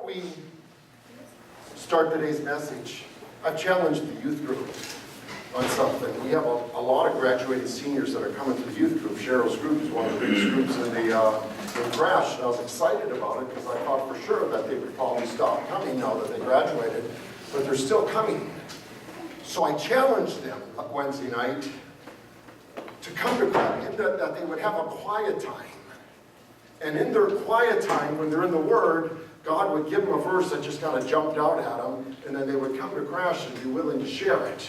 we start today's message, I've challenged the youth group on something. We have a lot of graduated seniors that are coming to the youth group. Cheryl's group is one of the biggest groups in the crash, and I was excited about it because I thought for sure that they would probably stop coming now that they graduated, but they're still coming. So I challenged them Wednesday night to come to crash, that they would have a quiet time. And in their quiet time, when they're in the Word, God would give them a verse that just kind of jumped out at them, and then they would come to crash and be willing to share it.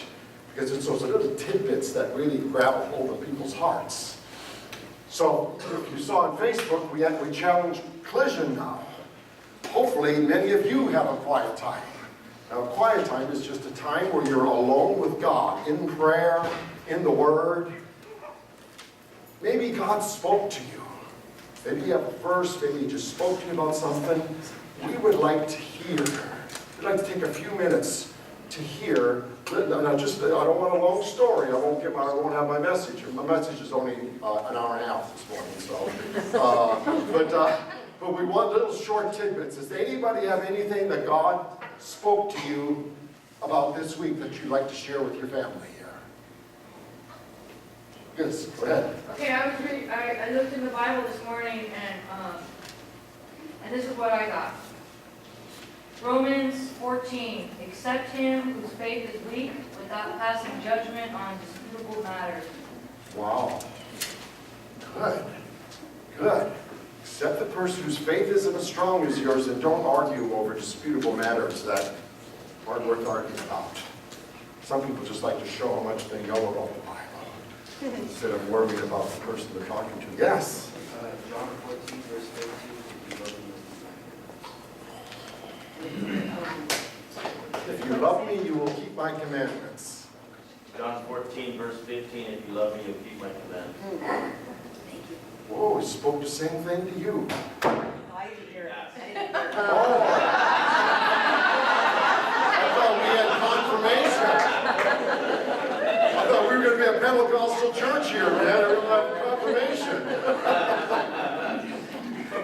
Because it's those little tidbits that really grab a hold of people's hearts. So, if you saw on Facebook, we challenged Collision now. Hopefully, many of you have a quiet time. Now, a quiet time is just a time where you're alone with God, in prayer, in the Word. Maybe God spoke to you. Maybe you have a verse, maybe He just spoke to you about something. We would like to hear. We'd like to take a few minutes to hear. I don't want a long story. I won't have my message. My message is only an hour and a half this morning. So, but we want little short tidbits. Does anybody have anything that God spoke to you about this week that you'd like to share with your family here? Yes, go ahead. Okay, I looked in the Bible this morning and this is what I got. Romans 14, accept him whose faith is weak without passing judgment on disputable matters. Wow. Good. Good. Accept the person whose faith isn't as strong as yours, and don't argue over disputable matters that aren't worth arguing about. Some people just like to show how much they know about the Bible instead of worrying about the person they're talking to. Yes? John 14, verse 13. If you love me, you will keep my commandments. John 14, verse 15, if you love me, you'll keep my commandments. Whoa, he spoke the same thing to you. I didn't hear it. Oh. I thought we had confirmation. I thought we were going to be a Pentecostal church here, man. We're going to have confirmation.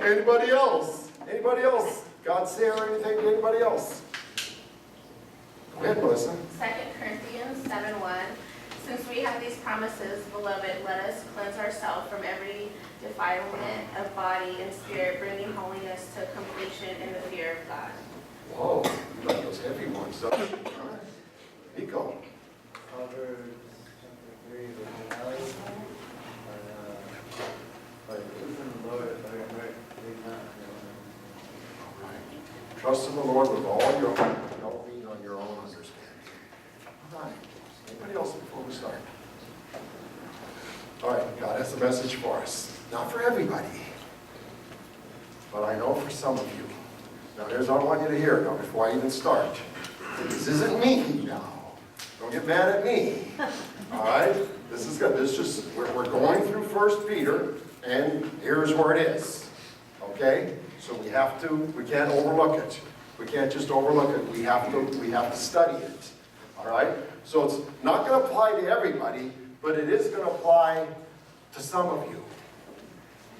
Anybody else? Anybody else? God say or anything to anybody else? Go ahead, Melissa. 2 Corinthians 7:1. Since we have these promises, beloved, let us cleanse ourselves from every defilement of body and spirit, bringing holiness to completion in the fear of God. Whoa, you like those heavy ones. Nico. Proverbs chapter 3, verse 9. But believe in the Lord, by your heart, lean not on your own. All right. Trust in the Lord with all your heart. Don't lean on your own understanding. All right. Anybody else before we start? All right, God has a message for us. Not for everybody, but I know for some of you. Now here's what I want you to hear now before I even start. This isn't me now. Don't get mad at me. All right? This is good. We're going through 1 Peter, and here's where it is. Okay? So we can't overlook it. We can't just overlook it. We have to study it. All right? So it's not going to apply to everybody, but it is going to apply to some of you.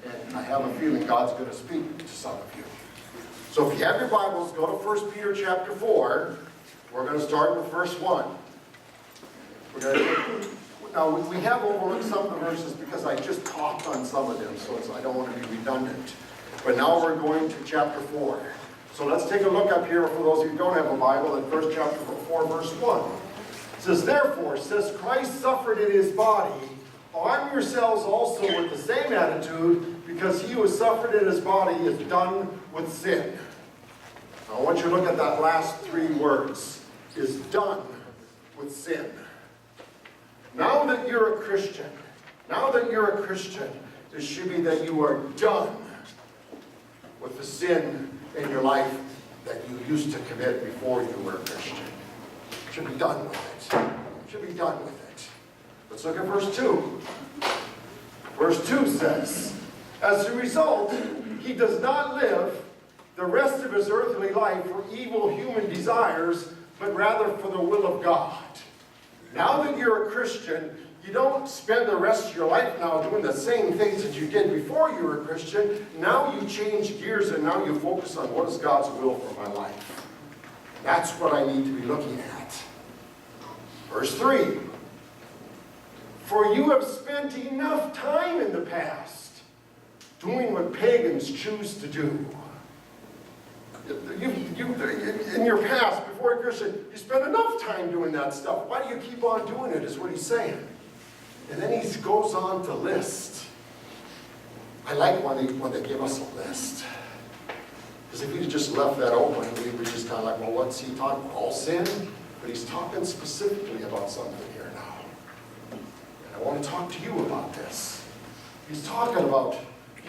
And I have a feeling God's going to speak to some of you. So if you have your Bibles, go to 1 Peter chapter 4. We're going to start with verse 1. Now, we have overlooked some of the verses because I just talked on some of them, so I don't want to be redundant. But now we're going to chapter 4. So let's take a look up here for those of you who don't have a Bible at 1 chapter 4, verse 1. It says, therefore, since Christ suffered in his body, arm yourselves also with the same attitude, because he who has suffered in his body is done with sin. Now, I want you to look at that last 3 words, is done with sin. Now that you're a Christian, it should be that you are done with the sin in your life that you used to commit before you were a Christian. Should be done with it. Should be done with it. Let's look at verse 2. Verse 2 says, as a result, he does not live the rest of his earthly life for evil human desires, but rather for the will of God. Now that you're a Christian, You don't spend the rest of your life now doing the same things that you did before you were a Christian. Now you change gears and now you focus on what is God's will for my life. That's what I need to be looking at. Verse 3. For you have spent enough time in the past doing what pagans choose to do. In your past, before a Christian, you spent enough time doing that stuff. Why do you keep on doing it, is what he's saying. And then he goes on to list. I like when they give us a list. Because if he'd just left that open, we were just kind of like, well, what's he talking about? All sin? But he's talking specifically about something here now. And I want to talk to you about this. He's talking about,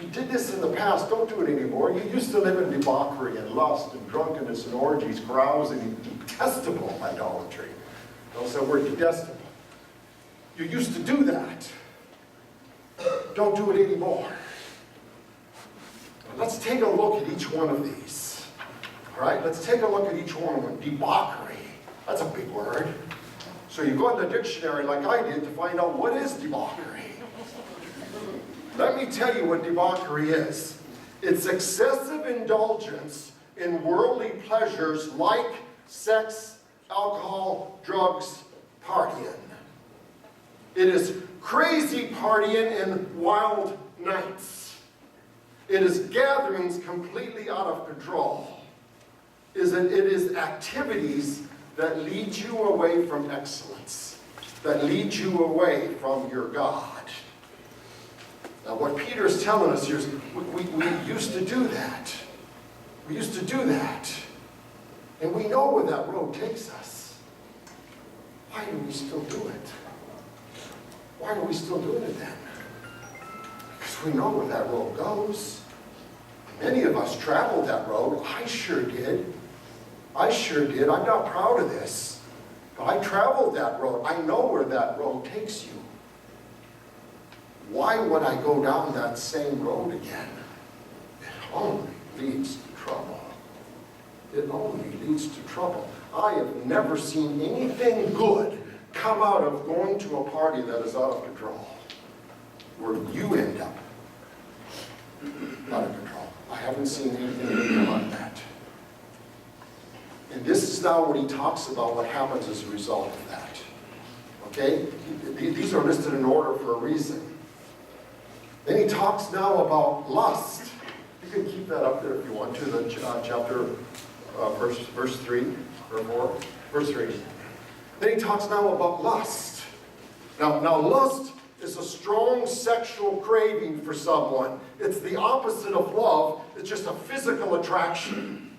you did this in the past, don't do it anymore. You used to live in debauchery and lust and drunkenness and orgies, carousing, and detestable idolatry. Notice that word, detestable. You used to do that. Don't do it anymore. Let's take a look at each one of these. All right, let's take a look at each one of them. Debauchery. That's a big word. So you go in the dictionary like I did to find out what is debauchery. Let me tell you what debauchery is. It's excessive indulgence in worldly pleasures like sex, alcohol, drugs, partying. It is crazy partying and wild nights. It is gatherings completely out of control. It is activities that lead you away from excellence, that lead you away from your God. Now what Peter is telling us here is we used to do that. We used to do that. And we know where that road takes us. Why do we still do it? Why are we still doing it then? Because we know where that road goes. Many of us traveled that road. I sure did. I sure did. I'm not proud of this. But I traveled that road. I know where that road takes you. Why would I go down that same road again? It only leads to trouble. It only leads to trouble. I have never seen anything good come out of going to a party that is out of control, where you end up out of control. I haven't seen anything good come out of that. And this is now what he talks about, what happens as a result of that. Okay? These are listed in order for a reason. Then he talks now about lust. You can keep that up there if you want to, the chapter, verse 3 or 4. Verse 3. Then he talks now about lust. Now lust is a strong sexual craving for someone. It's the opposite of love. It's just a physical attraction.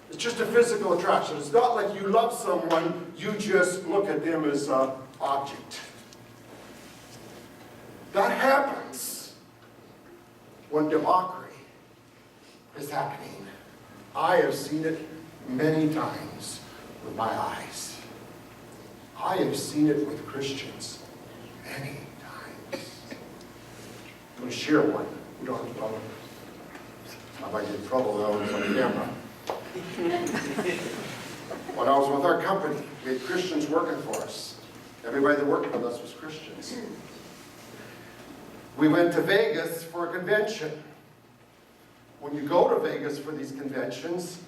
It's just a physical attraction. It's not like you love someone, you just look at them as an object. That happens when debauchery is happening. I have seen it many times with my eyes. I have seen it with Christians many times. I'm going to share one. We don't have to, I might get in trouble now with on camera. When I was with our company, we had Christians working for us. Everybody that worked with us was Christians. We went to Vegas for a convention. When you go to Vegas for these conventions,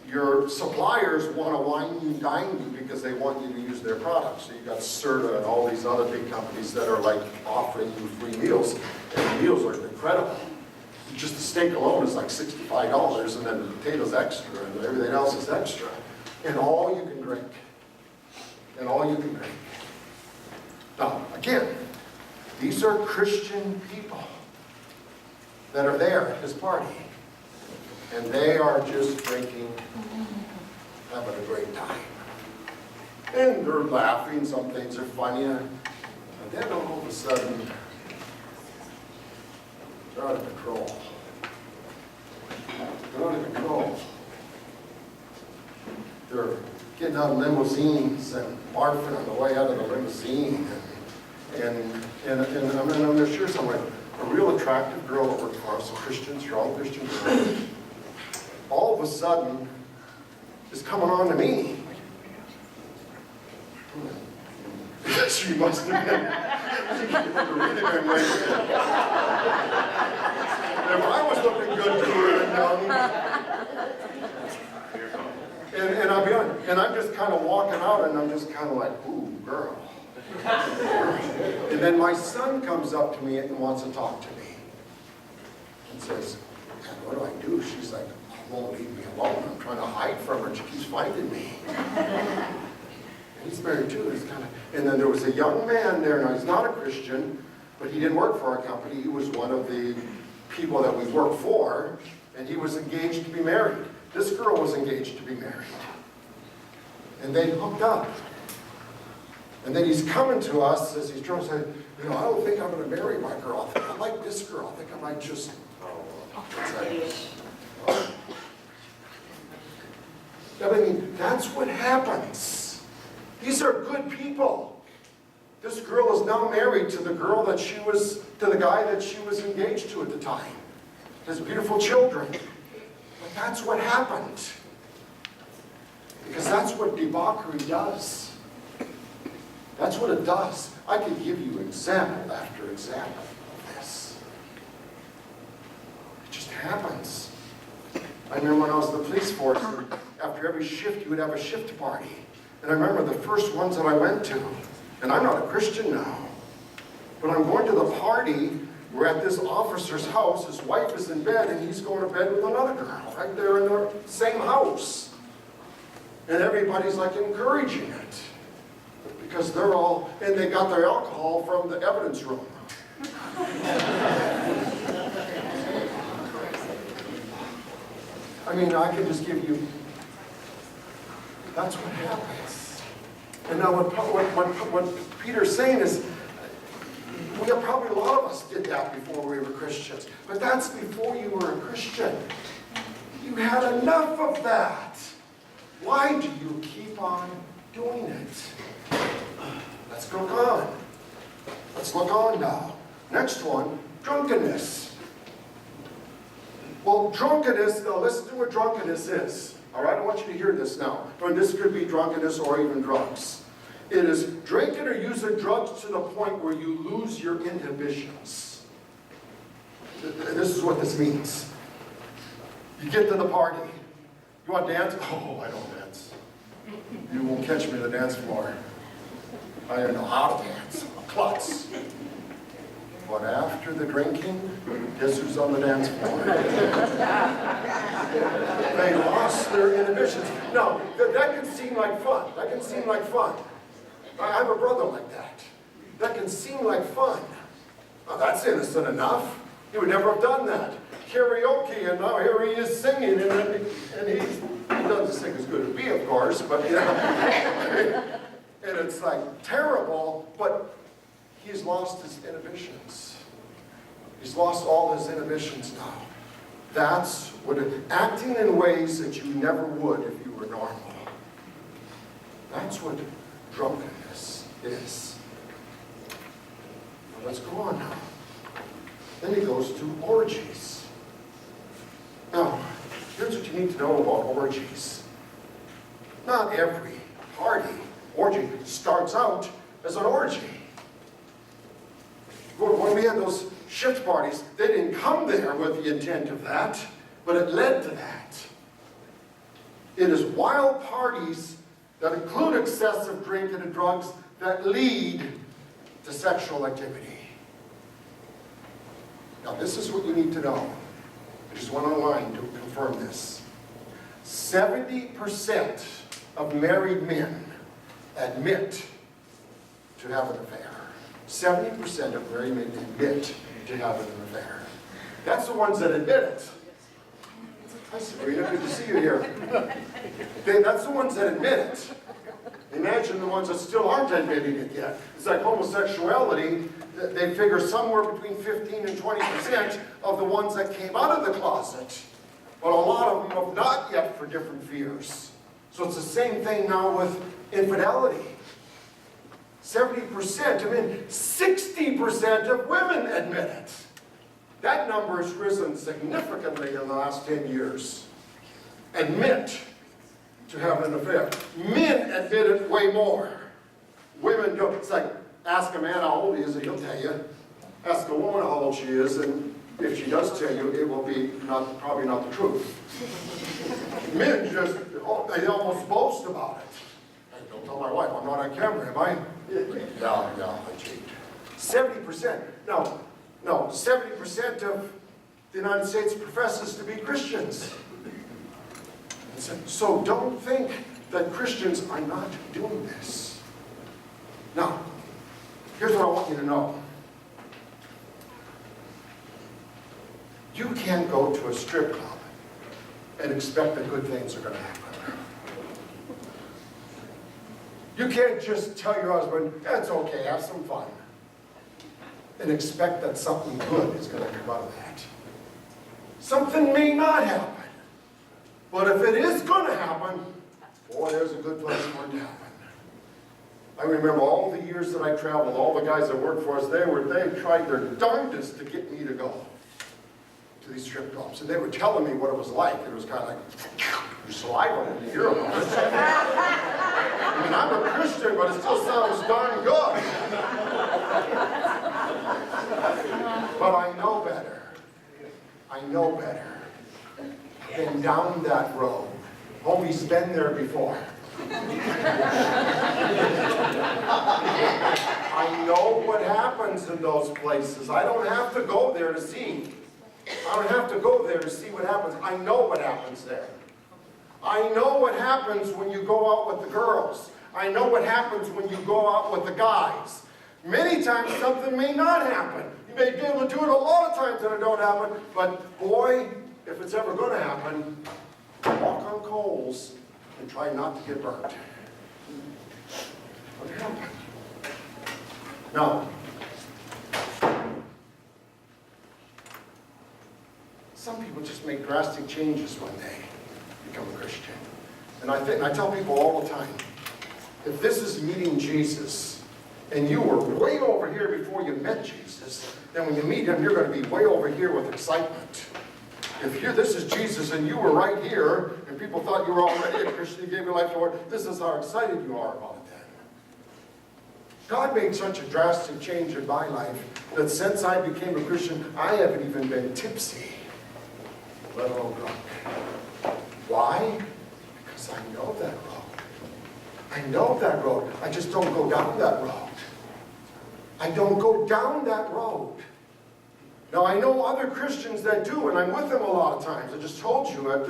your suppliers want to wine you and dine you because they want you to use their products. So you got Serta and all these other big companies that are like offering you free meals. And the meals are incredible. Just the steak alone is like $65, and then the potatoes extra, and everything else is extra. And all you can drink. And all you can drink. Now, again, these are Christian people that are there at this party. And they are just drinking, having a great time. And they're laughing, some things are funny. And then all of a sudden, they're out of control. They're out of control. They're getting out of limousines and barfing on the way out of the limousine. And I'm going to share something. A real attractive girl that worked for us, a Christian, strong Christian girl, all of a sudden is coming on to me. She must have been. She could have really been waiting. If I was looking good to her and and I'll be honest, and I'm just kind of walking out and I'm just kind of like, ooh, girl. And then my son comes up to me and wants to talk to me. And says, what do I do? She's like, won't leave me alone. I'm trying to hide from her. She keeps finding me. And he's married too. He's kind of, and then there was a young man there. Now he's not a Christian, but he didn't work for our company. He was one of the people that we worked for, and he was engaged to be married. This girl was engaged to be married. And they hooked up. And then he's coming to us as he's trying to say, you know, I don't think I'm going to marry my girl. I think I like this girl. I think I might just... I mean, that's what happens. These are good people. This girl is now married to the girl that she was, to the guy that she was engaged to at the time. Has beautiful children. But that's what happened. Because that's what debauchery does. That's what it does. I could give you example after example of this. It just happens. I remember when I was in the police force, and after every shift you would have a shift party. And I remember the first ones that I went to, and I'm not a Christian now, but I'm going to the party. We're at this officer's house, his wife is in bed, and he's going to bed with another girl, right there in the same house. And everybody's like encouraging it. Because they're all, and they got their alcohol from the evidence room. I mean, I can just give you, that's what happens. And now what Peter's saying is, we have probably a lot of us did that before we were Christians. But that's before you were a Christian. You had enough of that. Why do you keep on doing it? Let's look on. Let's look on now. Next one, drunkenness. Well, drunkenness, now listen to what drunkenness is. All right, I want you to hear this now. And this could be drunkenness or even drugs. It is drinking or using drugs to the point where you lose your inhibitions. This is what this means. You get to the party. You want to dance? Oh, I don't dance. You won't catch me on the dance floor. I don't know how to dance. I'm a klutz. But after the drinking, guess who's on the dance floor? They lost their inhibitions. Now, that can seem like fun. That can seem like fun. I have a brother like that. That can seem like fun. Now, that's innocent enough. He would never have done that. Karaoke, and now here he is singing, and he doesn't sing as good as me, of course, but you know. And it's like terrible, but he's lost his inhibitions. He's lost all his inhibitions now. That's what acting in ways that you never would if you were normal. That's what drunkenness is. Well, let's go on now. Then he goes to orgies. Now, here's what you need to know about orgies. Not every party orgy starts out as an orgy. When we had those shift parties, they didn't come there with the intent of that, but it led to that. It is wild parties that include excessive drinking and drugs that lead to sexual activity. Now, this is what you need to know. I just went online to confirm this. 70% of married men admit to having an affair. 70% of married men admit to having an affair. That's the ones that admit it. Hi, Sabrina, good to see you here. That's the ones that admit it. Imagine the ones that still aren't admitting it yet. It's like homosexuality. They figure somewhere between 15 and 20% of the ones that came out of the closet. But a lot of them have not yet for different fears. So it's the same thing now with infidelity. 70%, 60% of women admit it. That number has risen significantly in the last 10 years. Admit to having an affair. Men admit it way more. women don't, it's like, ask a man how old he is, and he'll tell you. Ask a woman how old she is, and if she does tell you, it will be probably not the truth. Men just, they almost boast about it. Hey, don't tell my wife, I'm not on camera, am I? Yeah, I cheat. 70%, no, 70% of the United States professes to be Christians. So don't think that Christians are not doing this. Now, here's what I want you to know. You can't go to a strip club and expect that good things are going to happen. You can't just tell your husband, "That's okay, have some fun," and expect that something good is going to come out of that. Something may not happen, but if it is going to happen, boy, there's a good place for it to happen. I remember all the years that I traveled, all the guys that worked for us, they tried their darndest to get me to go to these strip clubs. And they were telling me what it was like. It was kind of like your saliva when you hear about it. I mean, I'm a Christian, but it still sounds darn good. But I know better. I know better. Been down that road. Homie's been there before. I know what happens in those places. I don't have to go there to see. I don't have to go there to see what happens. I know what happens there. I know what happens when you go out with the girls. I know what happens when you go out with the guys. Many times something may not happen. You may be able to do it a lot of times and it don't happen, but boy, if it's ever going to happen, walk on coals and try not to get burnt. What happened? Now, some people just make drastic changes when they become a Christian. And I tell people all the time, if this is meeting Jesus, and you were way over here before you met Jesus, then when you meet him, you're going to be way over here with excitement. If this is Jesus and you were right here, and people thought you were already a Christian, you gave your life to the Lord, this is how excited you are about it then. God made such a drastic change in my life that since I became a Christian, I haven't even been tipsy, let alone drunk. Why? Because I know that road. I know that road. I just don't go down that road. I don't go down that road. Now, I know other Christians that do, and I'm with them a lot of times. I just told you at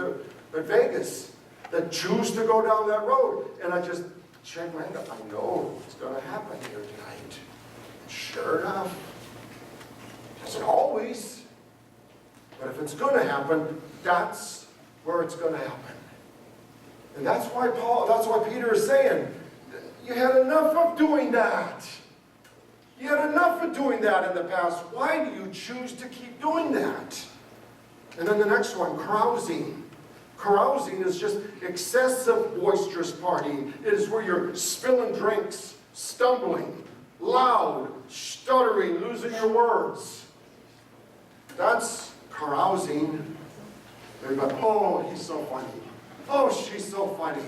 Vegas, that choose to go down that road. And I just check my head up. I know what's going to happen here tonight. And sure enough, it doesn't always. But if it's going to happen, that's where it's going to happen. And that's why Peter is saying, you had enough of doing that. You had enough of doing that in the past. Why do you choose to keep doing that? And then the next one, carousing. Carousing is just excessive boisterous partying. It is where you're spilling drinks, stumbling, loud, stuttering, losing your words. That's carousing. Everybody, oh, he's so funny. Oh, she's so funny.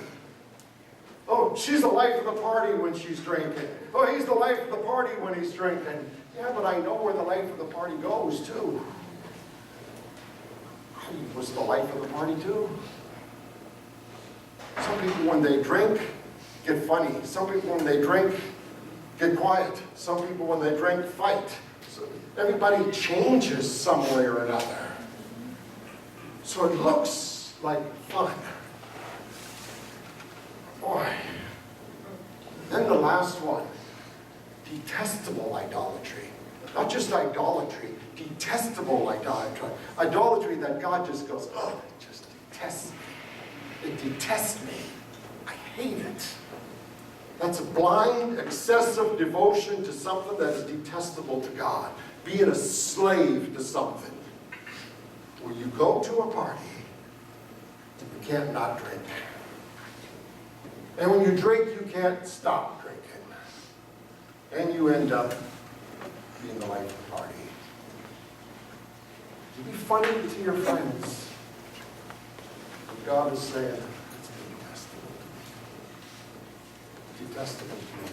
Oh, she's the life of the party when she's drinking. Oh, he's the life of the party when he's drinking. Yeah, but I know where the life of the party goes, too. He was the life of the party, too. Some people, when they drink, get funny. Some people, when they drink, get quiet. Some people, when they drink, fight. So everybody changes some way or another. So it looks like fun. Boy. Then the last one, detestable idolatry. Not just idolatry, detestable idolatry. Idolatry that God just goes, oh, it just detests me. It detests me. I hate it. That's a blind, excessive devotion to something that is detestable to God. Being a slave to something. Where you go to a party, you can't not drink. And when you drink, you can't stop drinking. And you end up being the life of the party. You be funny to your friends. But God is saying, it's detestable to me. Detestable to me.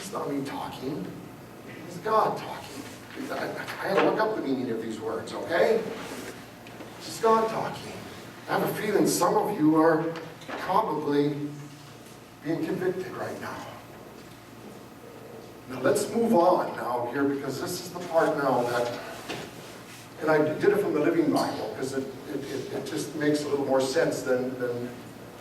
It's not me talking. It's God talking. I had to look up the meaning of these words, okay? It's God talking. I have a feeling some of you are probably being convicted right now. Now let's move on now here, because this is the part now that, and I did it from the Living Bible because it just makes a little more sense than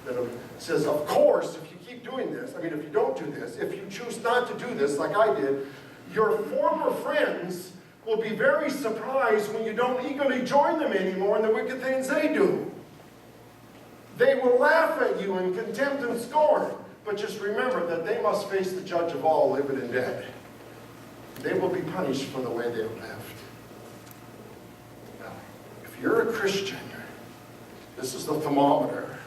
it says, of course, if you keep doing this, I mean, if you don't do this, if you choose not to do this like I did, your former friends will be very surprised when you don't eagerly join them anymore in the wicked things they do. They will laugh at you in contempt and scorn. But just remember that they must face the judge of all, living and dead. They will be punished for the way they lived. Now, if you're a Christian, this is the thermometer.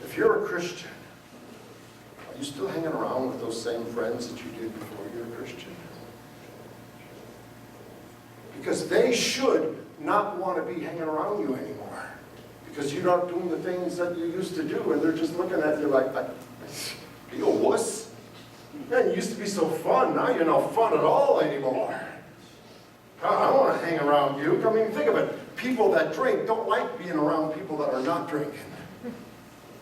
If you're a Christian, are you still hanging around with those same friends that you did before you were a Christian? Because they should not want to be hanging around you anymore. Because you're not doing the things that you used to do, and they're just looking at you like, you a wuss? Man, you used to be so fun, now you're not fun at all anymore. I don't want to hang around you. I mean, think of it. People that drink don't like being around people that are not drinking.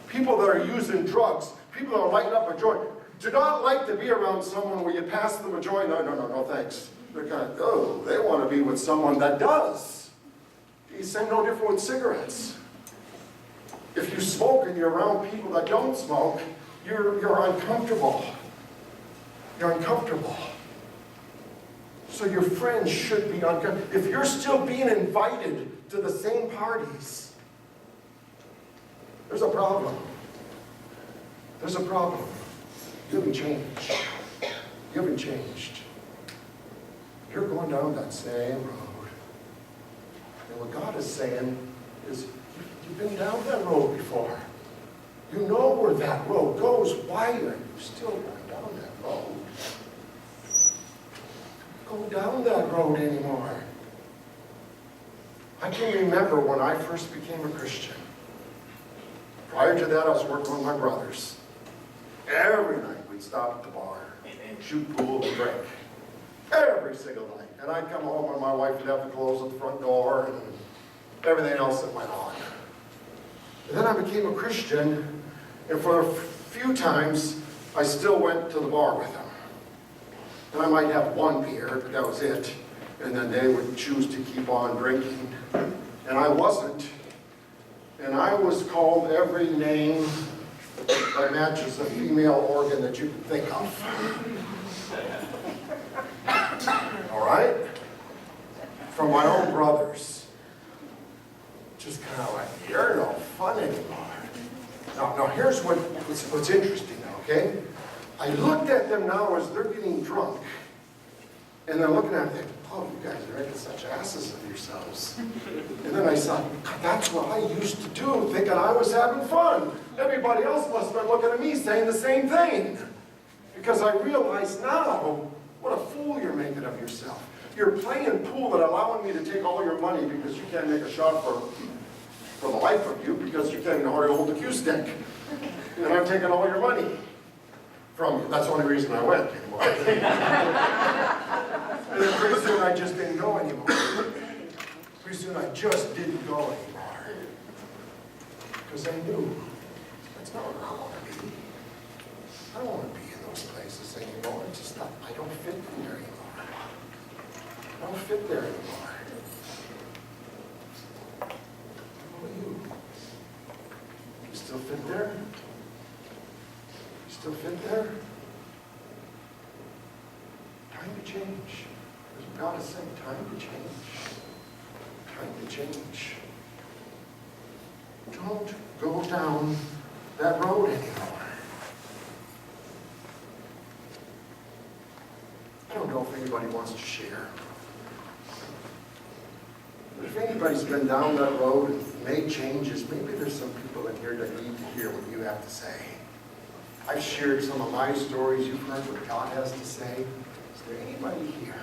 People that are using drugs, people that are lighting up a joint, do not like to be around someone where you pass them a joint. No, thanks. They're kind of, oh, they want to be with someone that does. You say no different with cigarettes. If you smoke and you're around people that don't smoke, you're uncomfortable. You're uncomfortable. So your friends should be uncomfortable. If you're still being invited to the same parties, there's a problem. There's a problem. You haven't changed. You haven't changed. You're going down that same road. And what God is saying is, you've been down that road before. You know where that road goes. Why are you still going down that road? Don't go down that road anymore. I can remember when I first became a Christian. Prior to that, I was working with my brothers. Every night we'd stop at the bar, shoot pool, and drink. Every single night. And I'd come home and my wife would have to close at the front door and everything else that went on. And then I became a Christian, and for a few times, I still went to the bar with them. And I might have one beer, but that was it. And then they would choose to keep on drinking. And I wasn't. And I was called every name that matches a female organ that you can think of. All right? From my own brothers. Just kind of like, you're no fun anymore. Now here's what's interesting now, okay? I looked at them now as they're getting drunk, and they're looking at me, oh, you guys are making such asses of yourselves. And then I thought, that's what I used to do, thinking I was having fun. Everybody else must have been looking at me saying the same thing. Because I realize now, what a fool you're making of yourself. You're playing pool and allowing me to take all your money because you can't make a shot for the life of you because you can't even hardly hold the cue stick. And I'm taking all your money from you. That's the only reason I went anymore. And then pretty soon I just didn't go anymore. Pretty soon I just didn't go anymore. Because I knew that's not where I want to be. I don't want to be in those places anymore. It's just not, I don't fit in there anymore. I don't fit there anymore. How about you? You still fit there? You still fit there? Time to change. That's what God is saying. Time to change. Time to change. Don't go down that road anymore. I don't know if anybody wants to share. But if anybody's been down that road and made changes, maybe there's some people in here that need to hear what you have to say. I've shared some of my stories. You've heard what God has to say. Is there anybody here?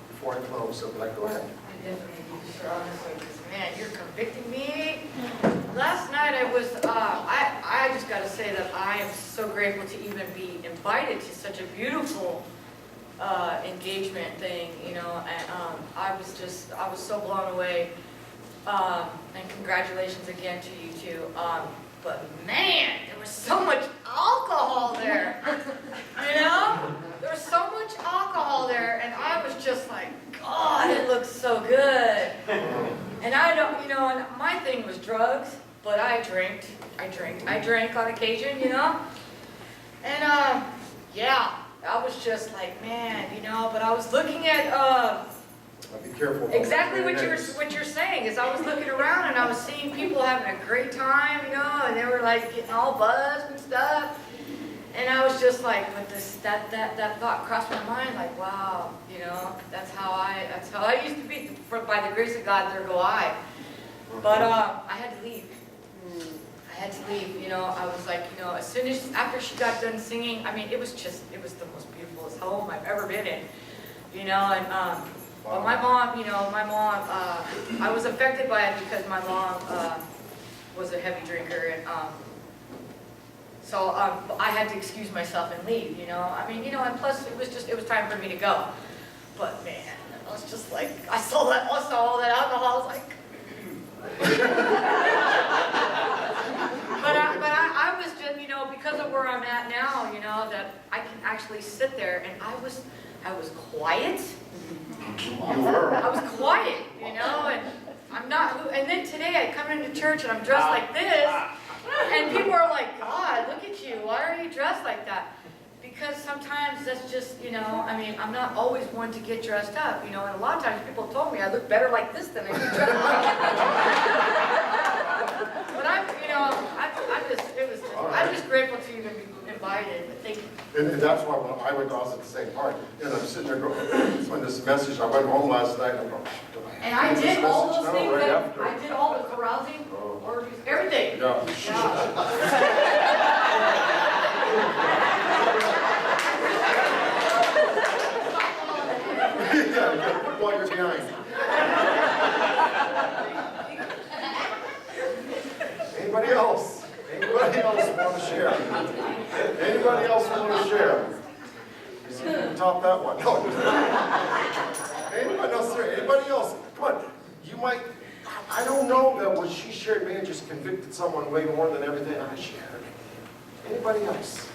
Before I close, I'd like, go ahead. definitely do, sir, honestly, because, man, you're convicting me. Last night I was, I just gotta say that I am so grateful to even be invited to such a beautiful engagement thing, you know, and I was so blown away. And congratulations again to you two. But man, there was so much alcohol there. You know? There was so much alcohol there, and I was just like, God, it looks so good. And I don't, you know, and my thing was drugs, but I drank on occasion, you know? And yeah, I was just like, man, you know, but I was looking at Be careful. exactly what you're saying, is I was looking around and I was seeing people having a great time, you know, and they were like getting all buzzed and stuff. And I was just like, but that thought crossed my mind, like, wow, you know, that's how I used to be. By the grace of God, there go I. But I had to leave. I had to leave, you know. I was like, you know, as soon as, after she got done singing, I mean, it was the most beautiful home I've ever been in, you know, and but my mom, you know, I was affected by it because my mom was a heavy drinker, and so I had to excuse myself and leave, you know. I mean, you know, and plus it was time for me to go. But man, I was just like, I saw all that alcohol, I was like, I was just, you know, because of where I'm at now, you know, that I can actually sit there, and I was quiet. You were. I was quiet, you know, and I'm not, and then today I come into church and I'm dressed like this, and people are like, God, look at you, why are you dressed like that? Because sometimes that's just, you know, I mean, I'm not always one to get dressed up, you know, and a lot of times people told me I look better like this than I do dressed up. But I'm just grateful to even be invited, but thank you. And that's why when I went to Oz at the same part, and I'm sitting there going, when this message, I went home last night, and I'm going, do I And I have did this all message those now, things right that, after? I did all the carousing, orgies, everything. Yeah. Yeah, you gotta put while you're behind. Anybody else? Anybody else want to share? Anybody else want to share? See if you can top that one. No. Anybody else there? Anybody else? Come on. You might, I don't know that what she shared may have just convicted someone way more than everything I shared. Anybody else?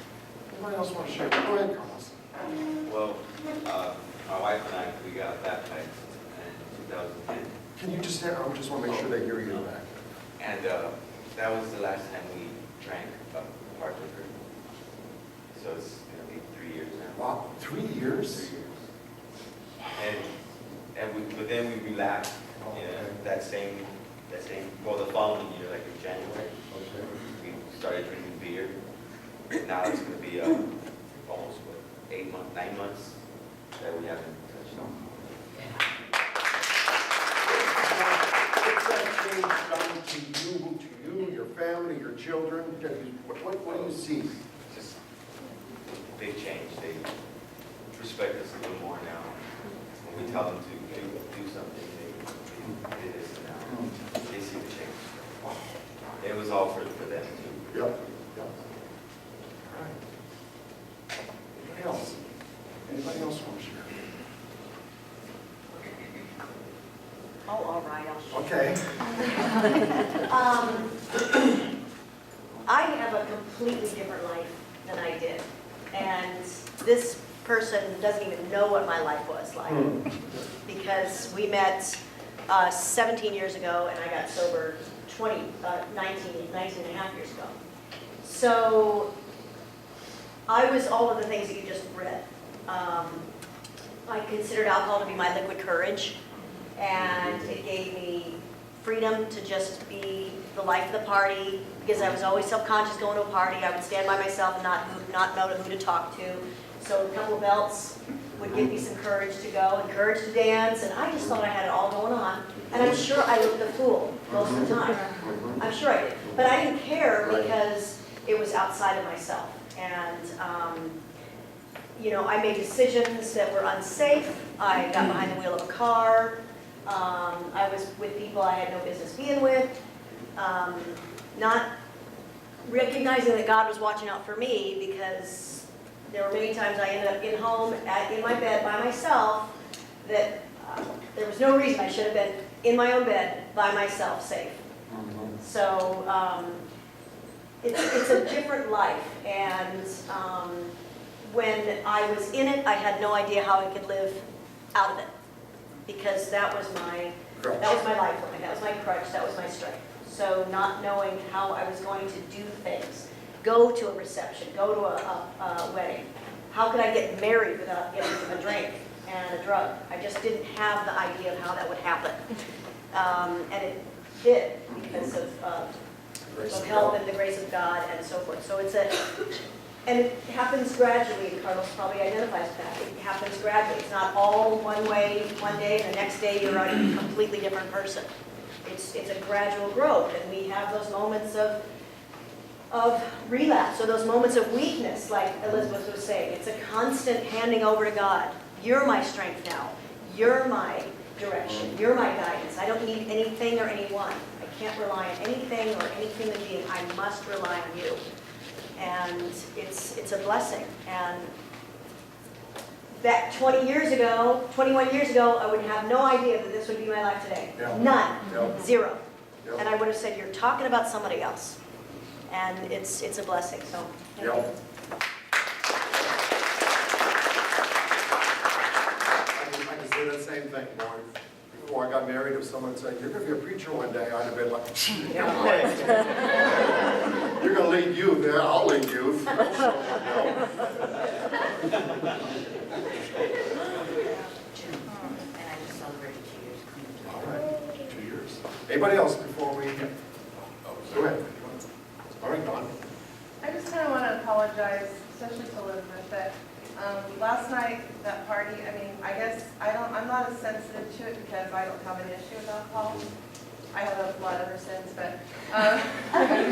Anybody else want to share? Go ahead, Carlos. Well, my wife and I, we got baptized in 2010. Can you just, I just want to make sure they hear you back. And that was the last time we drank hard liquor. So it's going to be 3 years now. Wow, 3 years? 3 years. But then we relapsed, you know, that same, well, the following year, like in January, we started drinking beer. Now it's going to be almost, 9 months that we haven't touched on. What's that change done to you, your family, your children? What do you see? Just big change. They respect us a little more now. When we tell them to do something, they do this now. They see the change. It was all for them too. Yep. All right. Anybody else? Anybody else want to share? Oh, all right, I'll Okay. I have a completely different life than I did. And this person doesn't even know what my life was like. Because we met 17 years ago and I got sober 19 and a half years ago. So I was all of the things that you just read. I considered alcohol to be my liquid courage. And it gave me freedom to just be the life of the party, because I was always self-conscious going to a party. I would stand by myself and not know who to talk to. So a couple of belts would give me some courage to go and courage to dance, and I just thought I had it all going on. And I'm sure I looked a fool most of the time. I'm sure I did. But I didn't care because it was outside of myself. And you know, I made decisions that were unsafe. I got behind the wheel of a car. I was with people I had no business being with, not recognizing that God was watching out for me, because there were many times I ended up in my bed by myself, that there was no reason I should have been in my own bed by myself, safe. So it's a different life, and when I was in it, I had no idea how I could live out of it, because that was my lifeline, that was my crutch, that was my strength. So not knowing how I was going to do things, go to a reception, go to a wedding, how could I get married without getting a drink and a drug? I just didn't have the idea of how that would happen. And it did, because of help and the grace of God and so forth. So and it happens gradually, and Carlos probably identifies with that. It happens gradually. It's not all one way, one day, and the next day you're a completely different person. It's a gradual growth, and we have those moments of relapse, or those moments of weakness, like Elizabeth was saying. It's a constant handing over to God. You're my strength now. You're my direction. You're my guidance. I don't need anything or anyone. I can't rely on anything or any human being. I must rely on you. And it's a blessing. And that 21 years ago, I would have no idea that this would be my life today. Yeah. None. Yeah. Zero. Yeah. And I would have said, you're talking about somebody else. And it's a blessing, so thank Yeah. you. I can say the same thing, boy. Before I got married, if someone said, "You're going to be a preacher one day," I'd have been like, "You're going to lead youth." Yeah, I'll lead youth. I'll show them, And I just celebrated 2 years. All right, 2 years. Anybody else before we? Go ahead. All right, Don. I just kind of want to apologize, especially to Elizabeth, that last night, that party, I mean, I guess I'm not as sensitive to it because I don't have an issue with alcohol. I have a lot of other sins, but. Why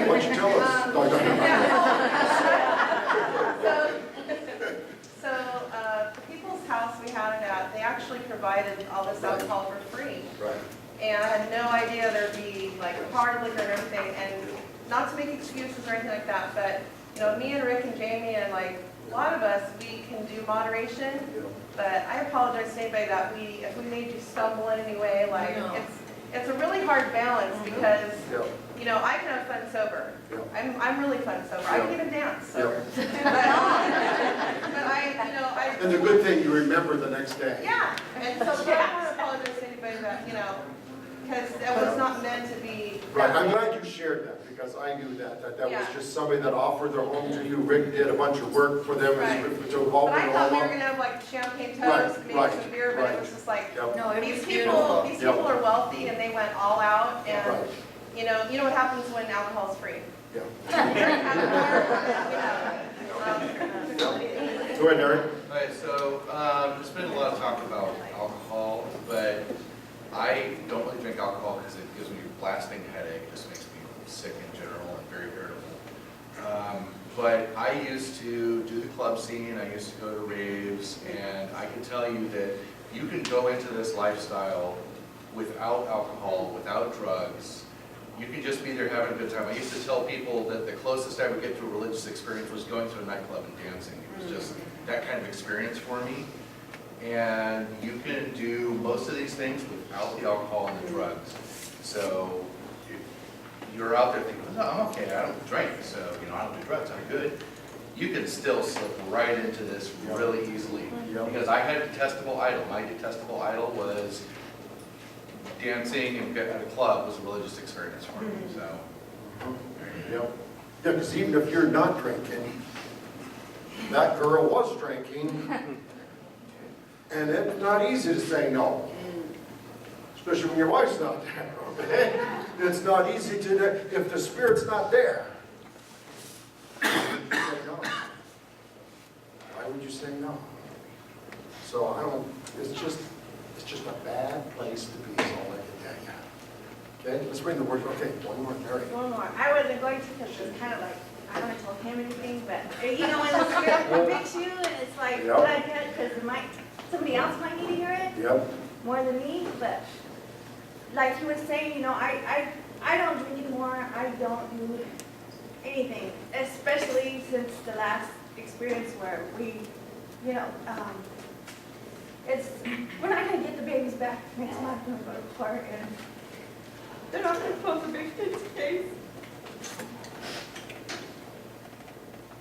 don't you tell us? No, So, people's house we had it at, they actually provided all this alcohol for free. Right. And I had no idea there'd be like hard liquor and everything, and not to make excuses or anything like that, but, you know, me and Rick and Jamie and like a lot of us, we can do moderation, but I apologize to anybody that if we made you stumble in any way, like, No. it's a really hard balance because, Yeah. you know, I can have fun sober. Yeah. I'm really fun sober. I can even dance sober. Yeah. But I. And the good thing, you remember the next day. Yeah, and so I don't want to apologize to anybody that, you know, because it was not meant to be. Right, I'm glad you shared that, because I knew that was Yeah. just somebody that offered their home to you. Rick did a bunch of work for them Right. to help But I them thought we were along. gonna have like champagne Right, toast, maybe right, some beer, but right. it was just like, Yep. No, it these was people, beautiful. these Yep. people are wealthy and they went all out and, Right. you know what happens when alcohol's free. Yeah. Um, Go ahead, Eric. All right, so there's been a lot of talk about alcohol, but I don't really drink alcohol because it gives me a blasting headache, just makes me sick in general and very irritable. But I used to do the club scene, I used to go to raves, and I can tell you that you can go into this lifestyle without alcohol, without drugs. You can just be there having a good time. I used to tell people that the closest I would get to a religious experience was going to a nightclub and dancing. It was just that kind of experience for me. And you can do most of these things without the alcohol and the drugs. So if you're out there thinking, no, I'm okay, I don't drink, so I don't do drugs, I'm good. You can still slip right into this really easily. Yep. Because I had a detestable idol. My detestable idol was dancing and at a club was a religious experience for me, so. Yeah, because even if you're not drinking, that girl was drinking, and it's not easy to say no, especially when your wife's not there. Okay? It's not easy to, if the Spirit's not there. Why would you say no? Why would you say no? So it's just a bad place to be, is all I can tell you. Okay, let's bring the word, okay, one more, Mary. One more. I wasn't going to because it's kind of like, I don't tell him anything, but you know, when the Spirit convicts you and it's like, Yep. what I did, because somebody else might need to hear it Yep, more than me, but like he was saying, you know, I don't drink anymore. I don't do anything, especially since the last experience where we, you know, we're not gonna get the babies back next month when we go to court, and they're not gonna close the big kids case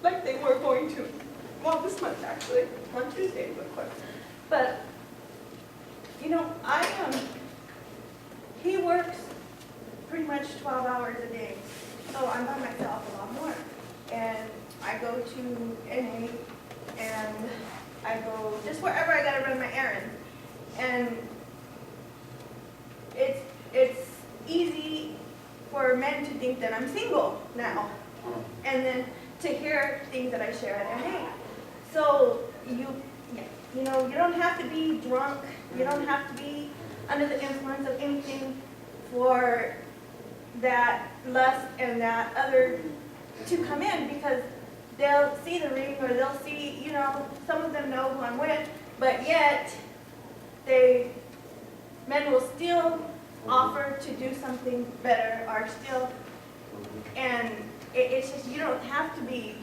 like they were going to. Well, this month actually, on Tuesday we go to court. But you know, he works pretty much 12 hours a day, so I'm by myself a lot more, and I go to NA, and I go just wherever I gotta run my errands. And it's easy for men to think that I'm single now. And then to hear things that I share at NA. So you know, you don't have to be drunk, you don't have to be under the influence of anything for that lust and that other to come in, because they'll see the ring, or they'll see, you know, some of them know who I'm with, but yet men will still offer to do something better, or still, and it's just, you don't have to be,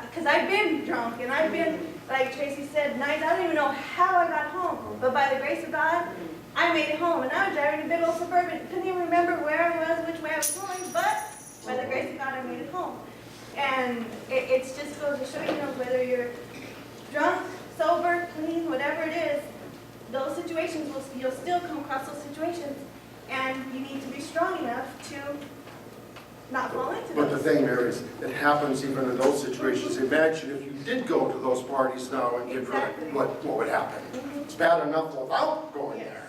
because I've been drunk, and I've been, like Tracy said, nights, I don't even know how I got home, but by the grace of God, I made it home, and I was driving a big old Suburban, couldn't even remember where I was, which way I was going, but by the grace of God, I made it home. And it just goes to show you, whether you're drunk, sober, clean, whatever it is, those situations, you'll still come across those situations, and you need to be strong enough to not fall into But the those. thing, Mary, is it happens even in those situations. Imagine if you did go to those parties now and get drunk, Exactly. what would happen? It's bad enough without going Yes. there.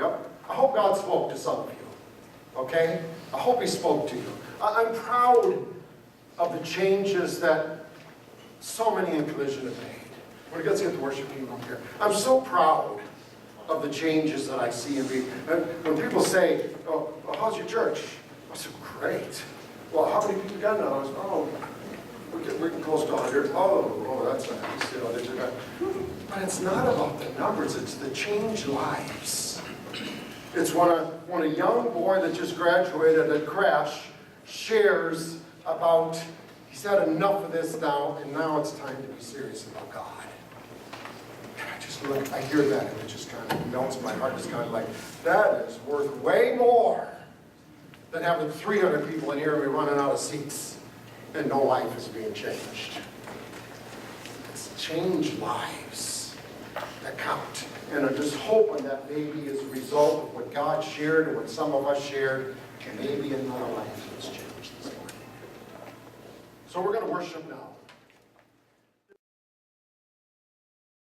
Yep. I hope God spoke to some of you, okay? I hope He spoke to you. I'm proud of the changes that so many in Collision have made. When let's get the worship team up here. I'm so proud of the changes that I see in people. And when people say, oh, well, how's your church? I said, great. Well, how many people you got now? I said, oh, we're getting close to 100. Oh, that's nice. You know, but it's not about the numbers, it's the changed lives. It's when a young boy that just graduated at Crash shares about, he's had enough of this now, and now it's time to be serious about God. I hear that, and it just kind of melts my heart. It's kind of like, that is worth way more than having 300 people in here and we're running out of seats, and no life is being changed. It's changed lives that count. And I'm just hoping that maybe as a result of what God shared and what some of us shared, maybe another life has changed this morning. So we're going to worship now.